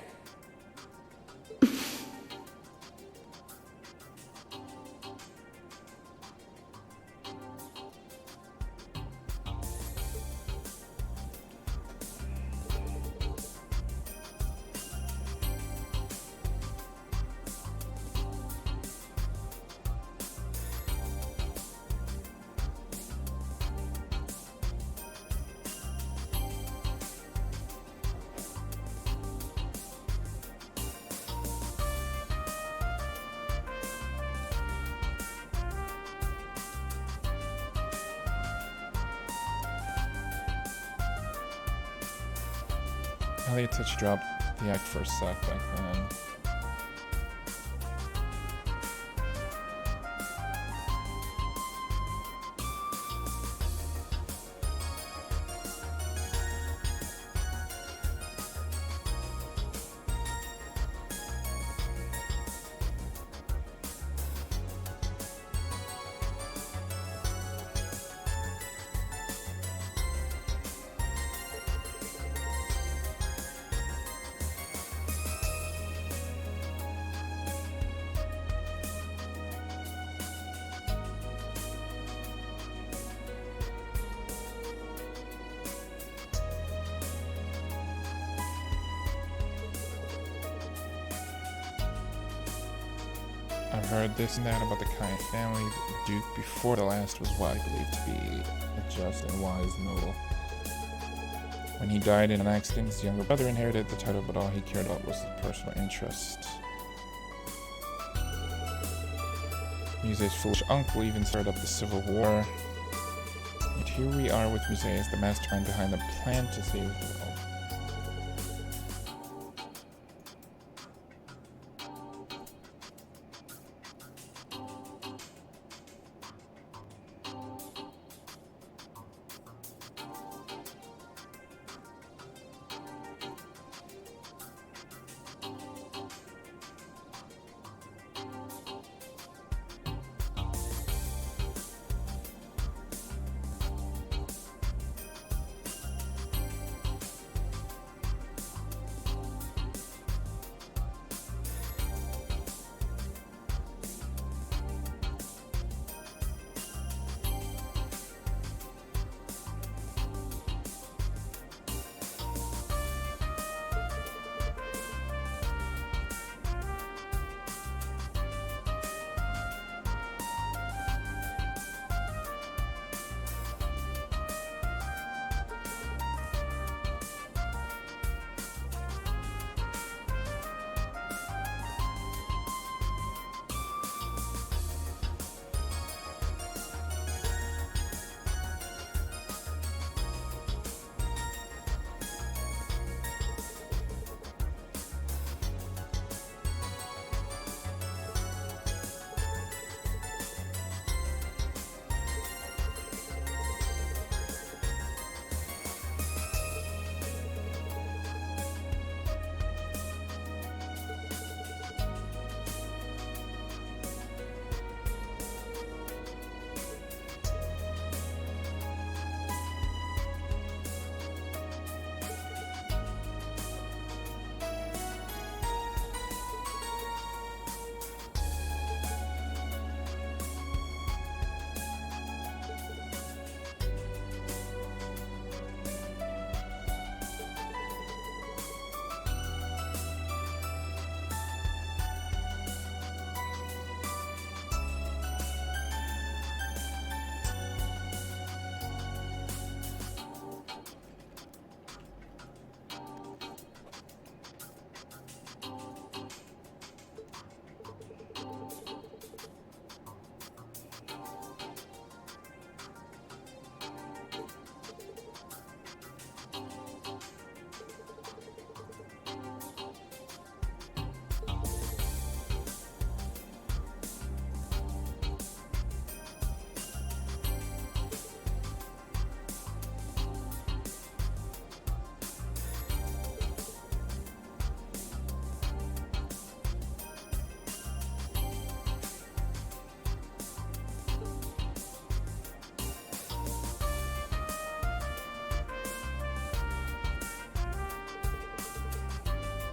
Elliot Touch dropped the act for a sec back then. I've heard this and that about the Kyan family. The Duke before the last was what I believed to be a just and wise noble. When he died in an accident, his younger brother inherited the title, but all he cared about was his personal interest. Muse's foolish uncle even stirred up the Civil War. And here we are with Muse as the mastermind behind the plan to save the world.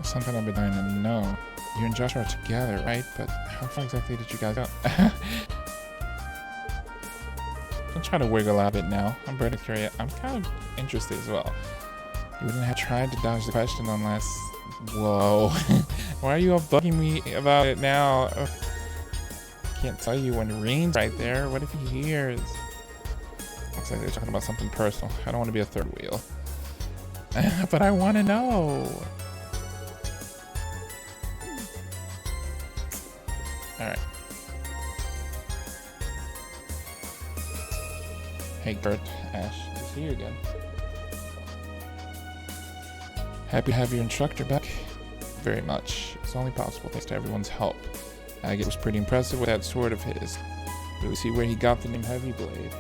something I've been dying to know. You and Joshua are together, right? But how far exactly did you guys go? Don't try to wiggle out of it now. I'm pretty curious. I'm kind of interested as well. You wouldn't have tried to dodge the question unless... Whoa. Why are you all bugging me about it now? Can't tell you when Reen's right there. What if he hears? Looks like they're talking about something personal. I don't want to be a third wheel. But I want to know. Alright. Hey Gert, Ash, good to see you again. Happy to have your instructor back. Very much. It's only possible thanks to everyone's help. Agate was pretty impressive with that sword of his. Really see where he got the name Heavyblade.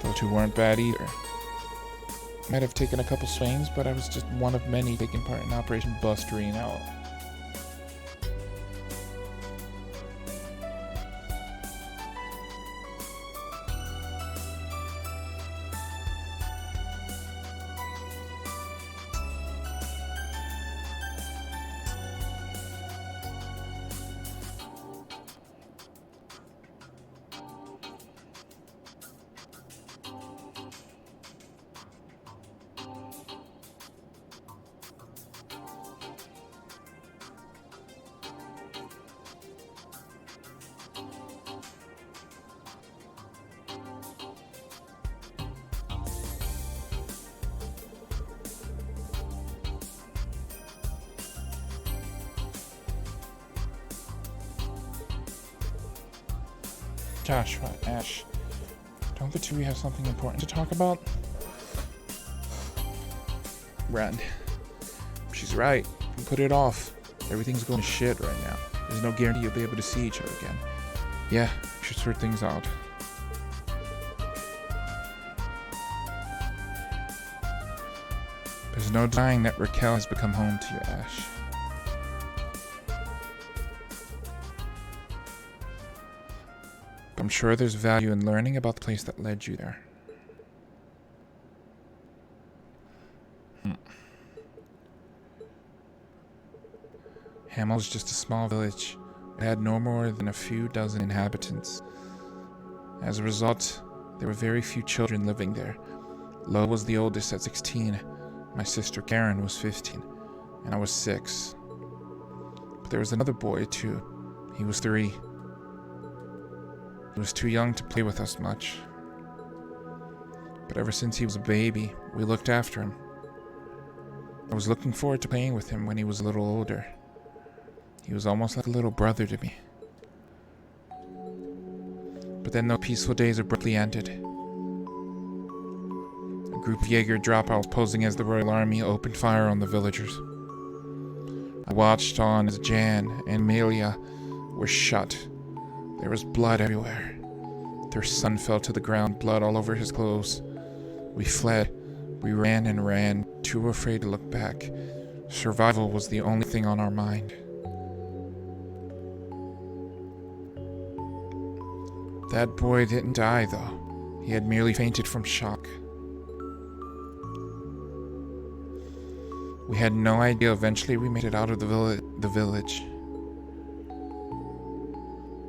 Those two weren't bad either. Might have taken a couple swings, but I was just one of many taking part in Operation Bust Reen out. Joshua, Ash, don't the two of you have something important to talk about? Rand, she's right. You put it off. Everything's going to shit right now. There's no guarantee you'll be able to see each other again. Yeah, we should sort things out. There's no denying that Raquel has become home to you, Ash. I'm sure there's value in learning about the place that led you there. Hamel is just a small village. It had no more than a few dozen inhabitants. As a result, there were very few children living there. Lo was the oldest at 16. My sister Karen was 15, and I was 6. But there was another boy, too. He was 3. He was too young to play with us much. But ever since he was a baby, we looked after him. I was looking forward to playing with him when he was a little older. He was almost like a little brother to me. But then those peaceful days abruptly ended. A group of Jaeger dropouts posing as the Royal Army opened fire on the villagers. I watched on as Jan and Amelia were shot. There was blood everywhere. Their son fell to the ground, blood all over his clothes. We fled. We ran and ran, too afraid to look back. Survival was the only thing on our mind. That boy didn't die, though. He had merely fainted from shock. We had no idea. Eventually, we made it out of the village.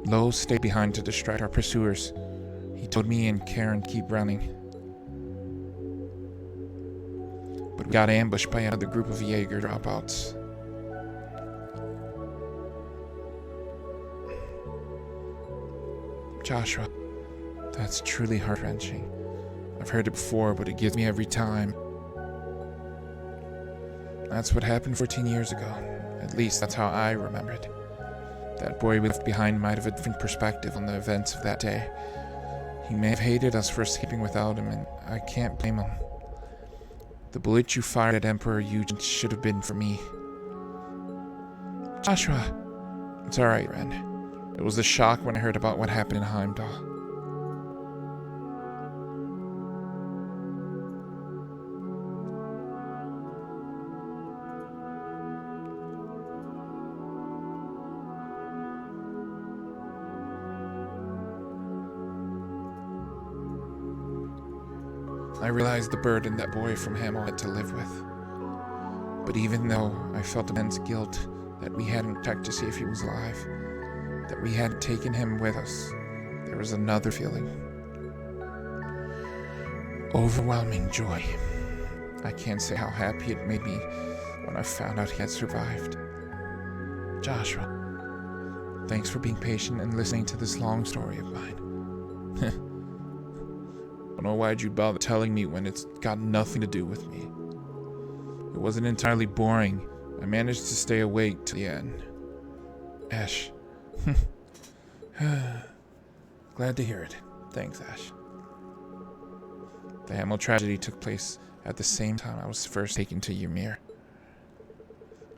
Lo stayed behind to distract our pursuers. He told me and Karen keep running. But we got ambushed by another group of Jaeger dropouts. Joshua, that's truly heart-wrenching. I've heard it before, but it gives me every time. That's what happened 14 years ago. At least that's how I remember it. That boy we left behind might have a different perspective on the events of that day. He may have hated us for escaping without him, and I can't blame him. The bullet you fired at Emperor Eugen should have been for me. Joshua! It's alright, Ren. It was the shock when I heard about what happened in Heimdall. I realized the burden that boy from Hamel had to live with. But even though I felt immense guilt that we hadn't checked to see if he was alive, that we hadn't taken him with us, there was another feeling. Overwhelming joy. I can't say how happy it made me when I found out he had survived. Joshua, thanks for being patient and listening to this long story of mine. I don't know why'd you bother telling me when it's got nothing to do with me. It wasn't entirely boring. I managed to stay awake till the end. Ash. Glad to hear it. Thanks, Ash. The Hamel tragedy took place at the same time I was first taken to Ymir.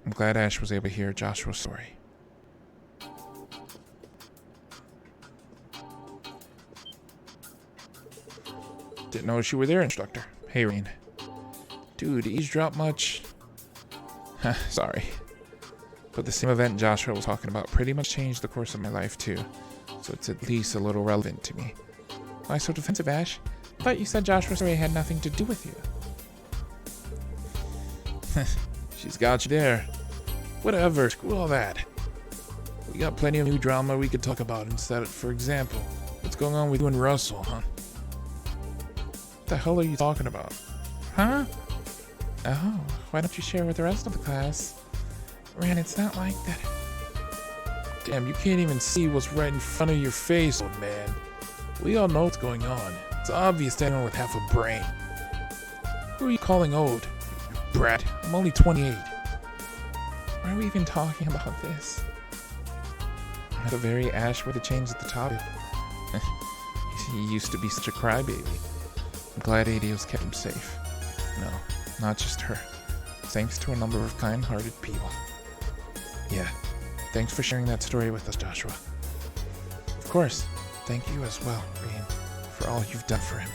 I'm glad Ash was able to hear Joshua's story. Didn't know you were there, instructor. Hey, Rean. Dude, eavesdrop much? Sorry. But the same event Joshua was talking about pretty much changed the course of my life, too. So it's at least a little relevant to me. Why so defensive, Ash? I thought you said Joshua's story had nothing to do with you. She's got you there. Whatever, screw all that. We got plenty of new drama we could talk about instead. For example, what's going on with you and Russell, huh? What the hell are you talking about? Huh? Oh, why don't you share with the rest of the class? Ran, it's not like that. Damn, you can't even see what's right in front of your face, old man. We all know what's going on. It's obvious to anyone with half a brain. Who are you calling old? You brat, I'm only 28. Why are we even talking about this? At the very Ash with a change at the topic. He used to be such a crybaby. I'm glad Adios kept him safe. No, not just her. Thanks to a number of kind-hearted people. Yeah, thanks for sharing that story with us, Joshua. Of course, thank you as well, Rean, for all you've done for him.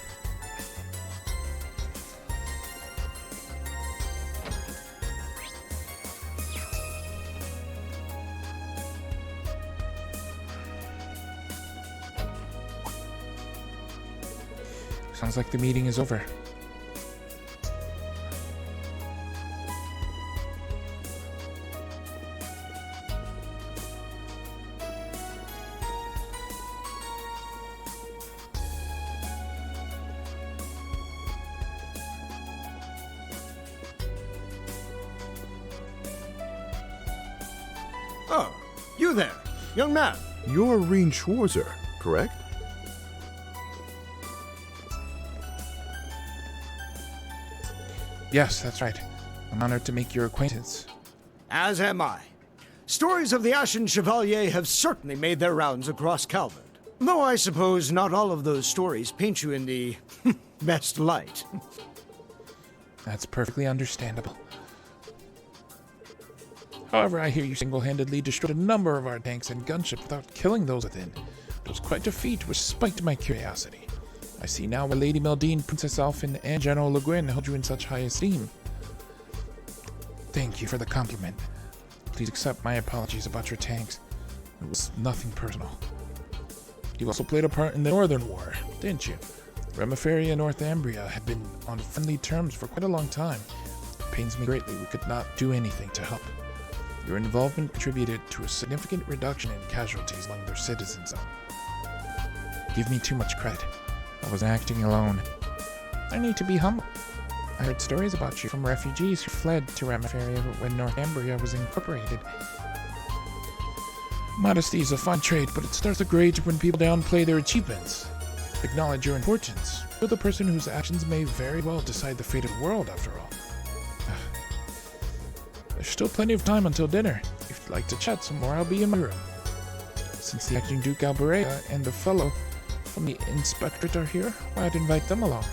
Sounds like the meeting is over. Oh, you there, young man. You're Rean Schwarzer, correct? Yes, that's right. I'm honored to make your acquaintance. As am I. Stories of the Ashen Chevalier have certainly made their rounds across Calvert. Though I suppose not all of those stories paint you in the best light. That's perfectly understandable. However, I hear you single-handedly destroyed a number of our tanks and gunships without killing those within. It was quite a feat which spiked my curiosity. I see now why Lady Meldine, Princess Alphen, and General Le Guin held you in such high esteem. Thank you for the compliment. Please accept my apologies about your tanks. It was nothing personal. You also played a part in the Northern War, didn't you? Remiferia and Northumbria had been on friendly terms for quite a long time. It pains me greatly we could not do anything to help. Your involvement contributed to a significant reduction in casualties among their citizens. Give me too much credit. I was acting alone. I need to be humble. I heard stories about you from refugees who fled to Remiferia when Northumbria was incorporated. Modesty is a fine trait, but it starts to grade when people downplay their achievements. Acknowledge your importance. You're the person whose actions may very well decide the fate of the world, after all. There's still plenty of time until dinner. If you'd like to chat some more, I'll be in my room. Since the acting Duke Alberea and the fellow from the Inspectorate are here, why I'd invite them along.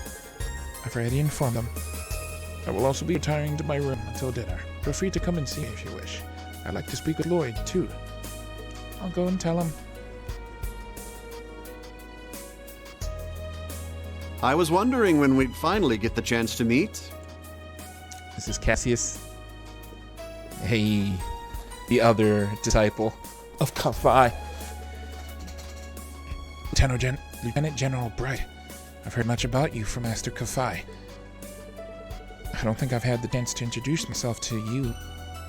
I've already informed them. I will also be retiring to my room until dinner. Feel free to come and see me if you wish. I'd like to speak with Lloyd, too. I'll go and tell him. I was wondering when we'd finally get the chance to meet. This is Cassius. Hey, the other disciple of Kaphi. Lieutenant General Bright, I've heard much about you from Master Kafai. I don't think I've had the chance to introduce myself to you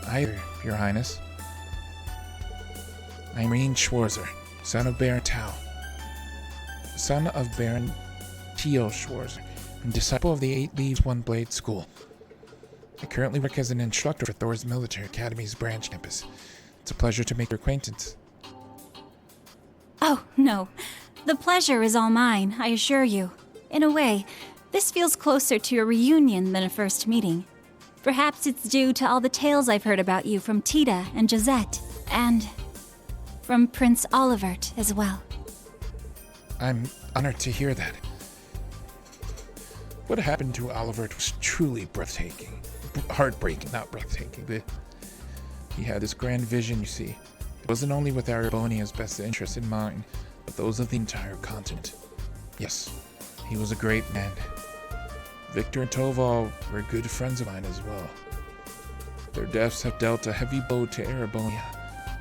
either, Your Highness. I'm Rean Schwarzer, son of Baron Tao. Son of Baron Teo Schwarzer, and disciple of the 8 Leaves One Blade School. I currently work as an instructor for Thor's Military Academy's branch campus. It's a pleasure to make your acquaintance. Oh, no. The pleasure is all mine, I assure you. In a way, this feels closer to a reunion than a first meeting. Perhaps it's due to all the tales I've heard about you from Tita and Josette, and from Prince Olivert as well. I'm honored to hear that. What happened to Olivert was truly breathtaking. Heartbreaking, not breathtaking. He had this grand vision, you see. It wasn't only with Erebonia's best interests in mind, but those of the entire continent. Yes, he was a great man. Victor and Toval were good friends of mine as well. Their deaths have dealt a heavy blow to Erebonia.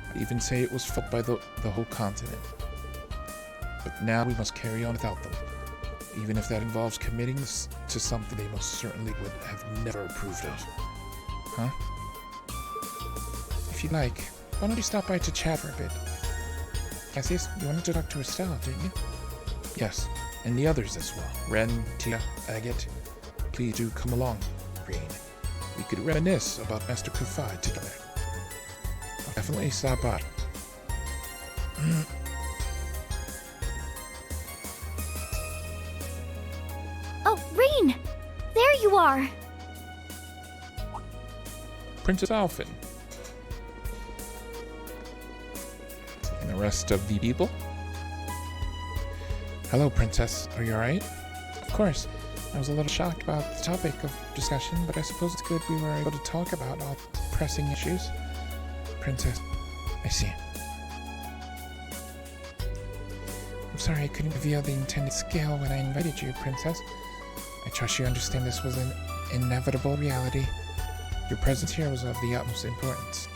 I'd even say it was felt by the whole continent. But now we must carry on without them, even if that involves committing to something they most certainly would have never approved of. Huh? If you'd like, why don't you stop by to chat for a bit? Cassius, you wanted to talk to Estelle, didn't you? Yes, and the others as well. Ren, Tia, Agate. Please do come along, Green. We could reminisce about Master Kafai together. I'll definitely stop by. Oh, Rean! There you are! Princess Alphen. And the rest of the people? Hello, Princess. Are you alright? Of course. I was a little shocked about the topic of discussion, but I suppose it's good we were able to talk about all pressing issues. Princess, I see. I'm sorry I couldn't reveal the intended scale when I invited you, Princess. I trust you understand this was an inevitable reality. Your presence here was of the utmost importance.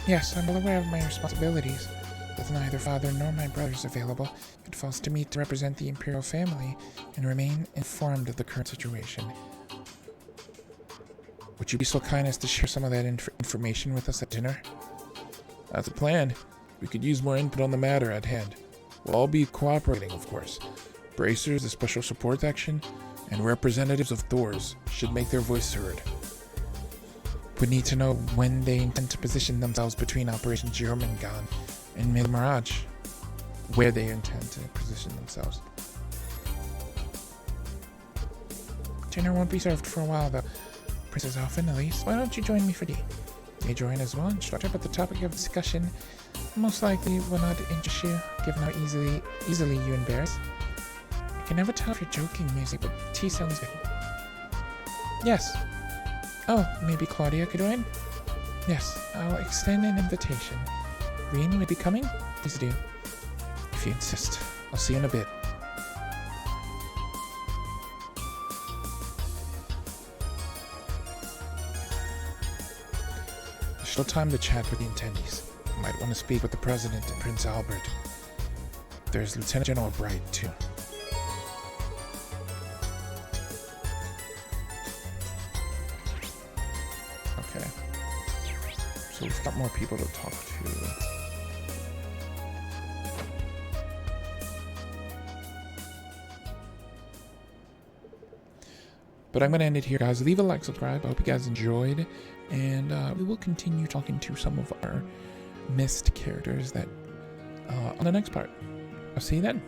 Yes, I'm well aware of my responsibilities. With neither father nor my brothers available, it falls to me to represent the Imperial family and remain informed of the current situation. Would you be so kind as to share some of that information with us at dinner? That's a plan. We could use more input on the matter at hand. We'll all be cooperating, of course. Bracers, the Special Support Action, and representatives of Thors should make their voice heard. We need to know when they intend to position themselves between Operation Jormungand and Mil Mirage, where they intend to position themselves. Dinner won't be served for a while, though. Princess Alphen, Elise, why don't you join me for tea? You may join as well, instructor, but the topic of discussion most likely will not interest you, given how easily you embarrass. I can never tell if you're joking, music, but tea sounds good. Yes. Oh, maybe Claudia could join? Yes, I'll extend an invitation. Rean, will you be coming? Please do. If you insist. I'll see you in a bit. There's still time to chat with the attendees. You might want to speak with the President and Prince Albert. There's Lieutenant General Bright, too. Okay. So we've got more people to talk to. But I'm going to end it here, guys. Leave a like, subscribe. I hope you guys enjoyed. And we will continue talking to some of our missed characters that on the next part. I'll see you then.